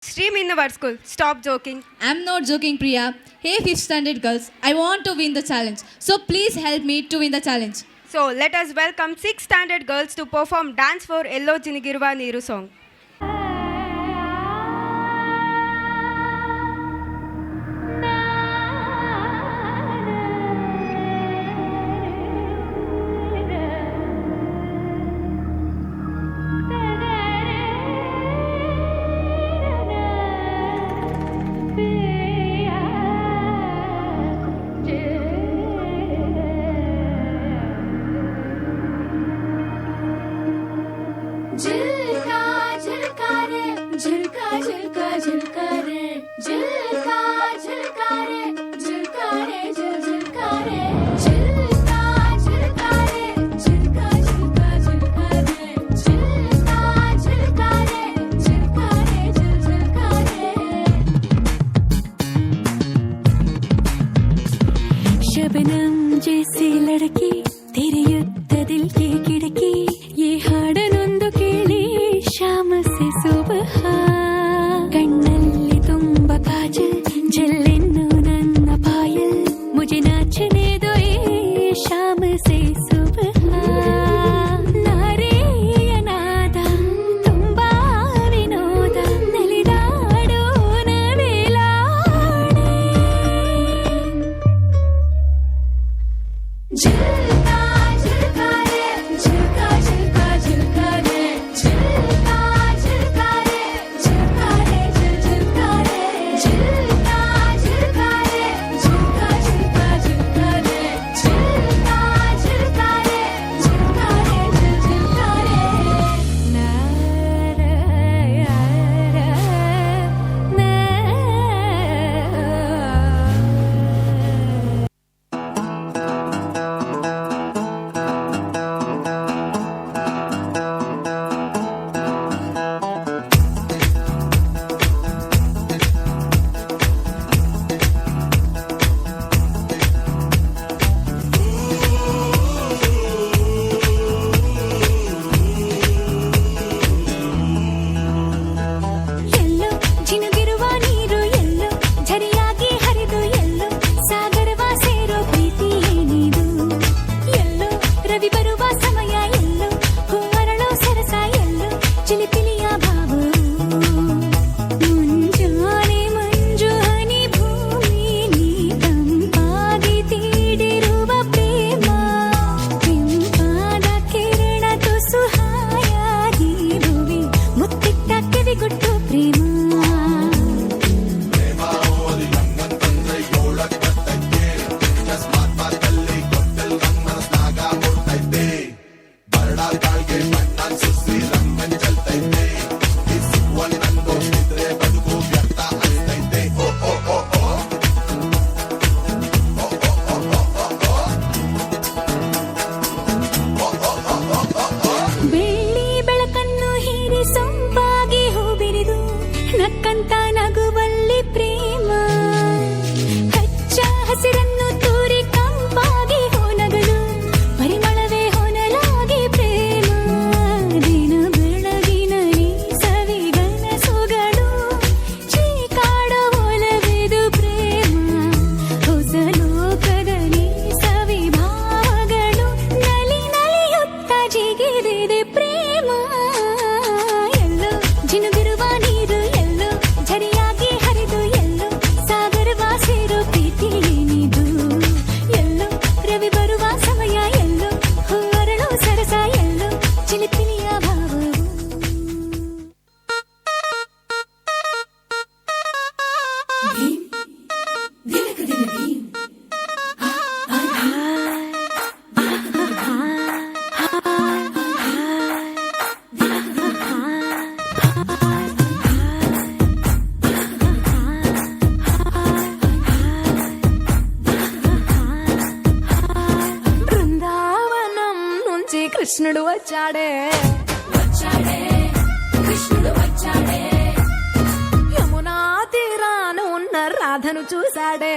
Stream in our school. Stop joking. I'm not joking, Priya. Hey, 5th standard girls, I want to win the challenge. So please help me to win the challenge. So let us welcome 6th standard girls to perform Dance for Yellow Jinigirva Neeru song. Shabnam जैसी लड़की तेरे युद्ध दिल की खिड़की ये हाडनೊಂದು ಕೇಳಿ शाम से सुबह कಣ್ಣಲ್ಲಿ ತುಂಬ काजल जल्लेन्नु ನನ್ನ पायल मुझे नाचने दो ये शाम से सुबह नारेಯ ನಾದ ತುಂಬಾ ವಿನೋದ ನಲಿದಾಡೋಣ ವೇಲಾಡೆ ನಕ್ಕಂತ ನಗುವಲ್ಲಿ ಪ್ರೇಮ ಹಚ್ಚ ಹಸಿರನ್ನು ತೂರಿ ಕಂಪಾಗಿ ಹೊನಗಲು ಪರಿಮಳವೇ ಹೊನಲಾಗಿ ಪ್ರೇಮ ದಿನ ಬೆಳಗಿನಲ್ಲಿ ಸವಿಗನಸುಗಳು ಚೀಕಾಡೋ ಒಲವಿದು ಪ್ರೇಮ ಹೊಸ ಲೋಕದಲ್ಲಿ ಸವಿಭಾವಗಳು ನಲಿ ನಲಿಯುತ್ತ ಜಿಗಿದಿದೆ ಪ್ರೇಮ ಎಲ್ಲೋ ಜಿನುಗಿರುವ ನೀರು ಝರಿಯಾಗಿ ಹರಿದು ಎಲ್ಲೋ ಸಾಗರವ ಸೇರೋ ಪ್ರೀತಿ ಏನಿದು ಎಲ್ಲೋ ರವಿ ಬರುವ ಸಮಯ ಎಲ್ಲೋ ಹೊರಳೋ ಸರಸ ಎಲ್ಲೋ ಚಿಲಿಪಿಲಿಯ ಭಾವವು కృష్ణుడు వచ్చాడే కృష్ణుడు వచ్చాడే యమునా తీరాన ఉన్న రాధను చూశాడే